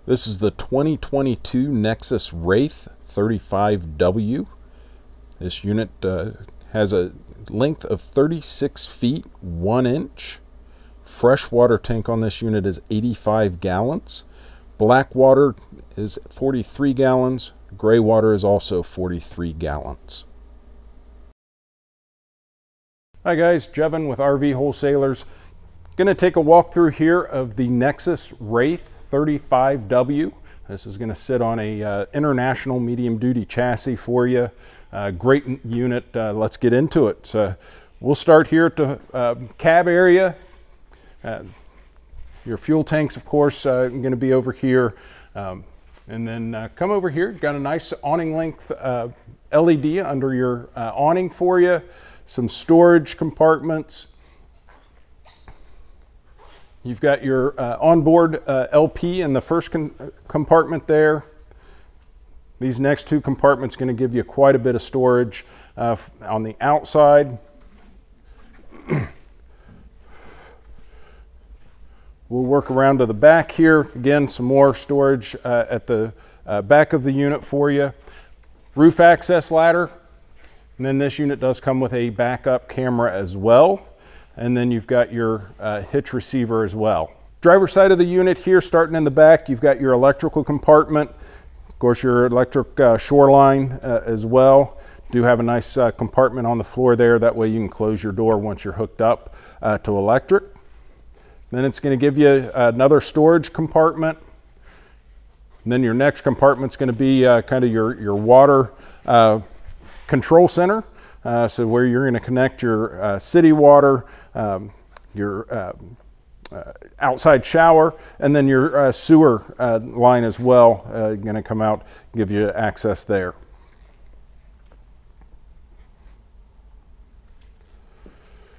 This is the 2022 Nexus Wraith 35W. This unit has a length of 36 feet 1 inch. Fresh water tank on this unit is 85 gallons. Black water is 43 gallons. Gray water is also 43 gallons. Hi guys, Jevon with RV Wholesalers. Going to take a walk through here of the Nexus Wraith 35W. This is going to sit on a international medium duty chassis for you. Great unit. Let's get into it. We'll start here at the cab area. Your fuel tanks, of course, going to be over here. And then come over here. Got a nice awning length LED under your awning for you. Some storage compartments. You've got your onboard LP in the first compartment there. These next two compartments are going to give you quite a bit of storage on the outside. We'll work around to the back here. Again, some more storage at the back of the unit for you. Roof access ladder. And then this unit does come with a backup camera as well. And then you've got your hitch receiver as well. Driver's side of the unit here, starting in the back, you've got your electrical compartment. Of course, your electric shoreline as well. Do have a nice compartment on the floor there. That way you can close your door once you're hooked up to electric. Then it's going to give you another storage compartment. And then your next compartment's going to be kind of your water control center. So where you're going to connect your city water, your outside shower, and then your sewer line as well. Going to come out, give you access there.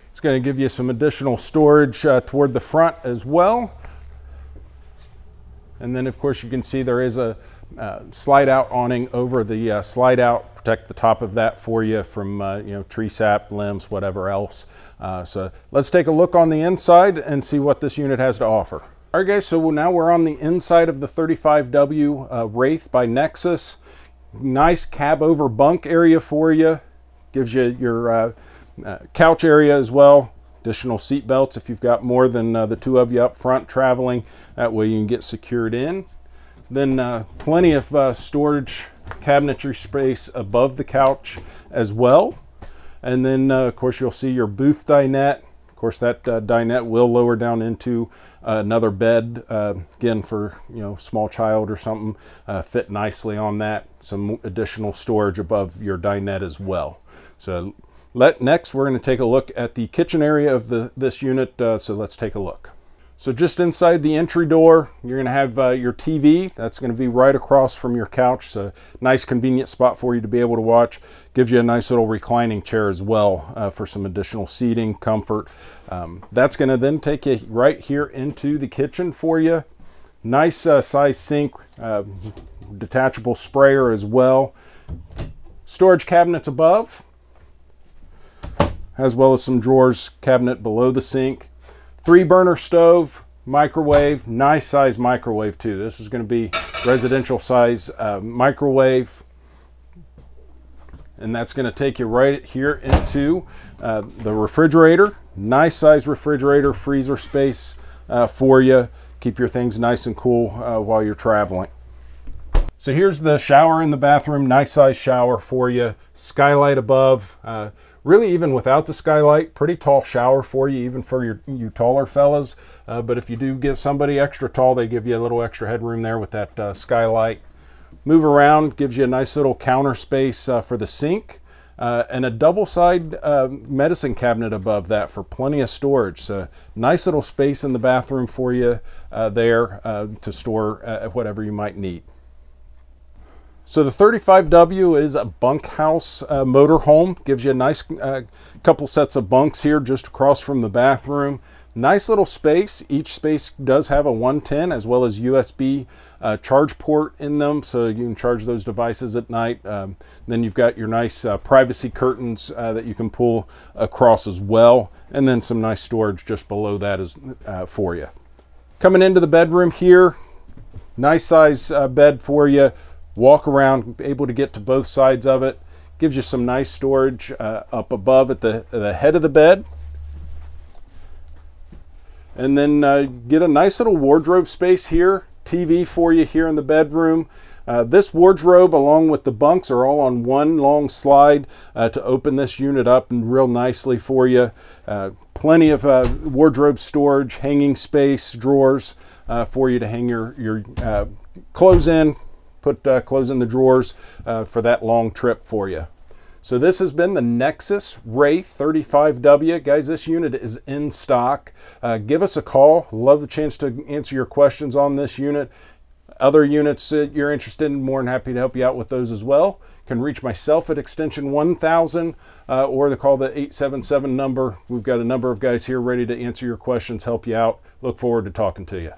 It's going to give you some additional storage toward the front as well. And then of course you can see there is a slide out awning over the slide out, protect the top of that for you from tree sap, limbs, whatever else. So let's take a look on the inside and see what this unit has to offer. All right guys, so now we're on the inside of the 35W Wraith by Nexus. Nice cab over bunk area for you. Gives you your couch area as well. Additional seat belts if you've got more than the two of you up front traveling. That way you can get secured in. Then plenty of storage cabinetry space above the couch as well. And then of course you'll see your booth dinette. Of course that dinette will lower down into another bed, again for small child or something, fit nicely on that. Some additional storage above your dinette as well. So next we're going to take a look at the kitchen area of this unit, so let's take a look. So just inside the entry door, you're going to have your TV. That's going to be right across from your couch. So nice convenient spot for you to be able to watch. Gives you a nice little reclining chair as well for some additional seating, comfort. That's going to then take you right here into the kitchen for you. Nice size sink, detachable sprayer as well. Storage cabinets above, as well as some drawers cabinet below the sink. 3-burner stove, microwave, nice size microwave too. This is going to be residential size microwave. And that's going to take you right here into the refrigerator. Nice size refrigerator, freezer space for you. Keep your things nice and cool while you're traveling. So here's the shower in the bathroom. Nice size shower for you. Skylight above. Really, even without the skylight, pretty tall shower for you, even for you taller fellas. But if you do get somebody extra tall, they give you a little extra headroom there with that skylight. Move around, gives you a nice little counter space for the sink. And a double-side medicine cabinet above that for plenty of storage. So nice little space in the bathroom for you there to store whatever you might need. So the 35W is a bunkhouse motorhome. Gives you a nice couple sets of bunks here just across from the bathroom. Nice little space. Each space does have a 110 as well as USB charge port in them, so you can charge those devices at night. Then you've got your nice privacy curtains that you can pull across as well, and then some nice storage just below that for you. Coming into the bedroom here, Nice size bed for you. Walk around, able to get to both sides of it. Gives you some nice storage up above at the head of the bed. And then get a nice little wardrobe space here. TV for you here in the bedroom. This wardrobe along with the bunks are all on one long slide to open this unit up and real nicely for you. Plenty of wardrobe storage, hanging space, drawers for you to hang your clothes in. Put clothes in the drawers for that long trip for you. So this has been the Nexus Wraith 35W. Guys, this unit is in stock. Give us a call. Love the chance to answer your questions on this unit. Other units that you're interested in, more than happy to help you out with those as well. You can reach myself at extension 1000 or call the 877 number. We've got a number of guys here ready to answer your questions, help you out. Look forward to talking to you.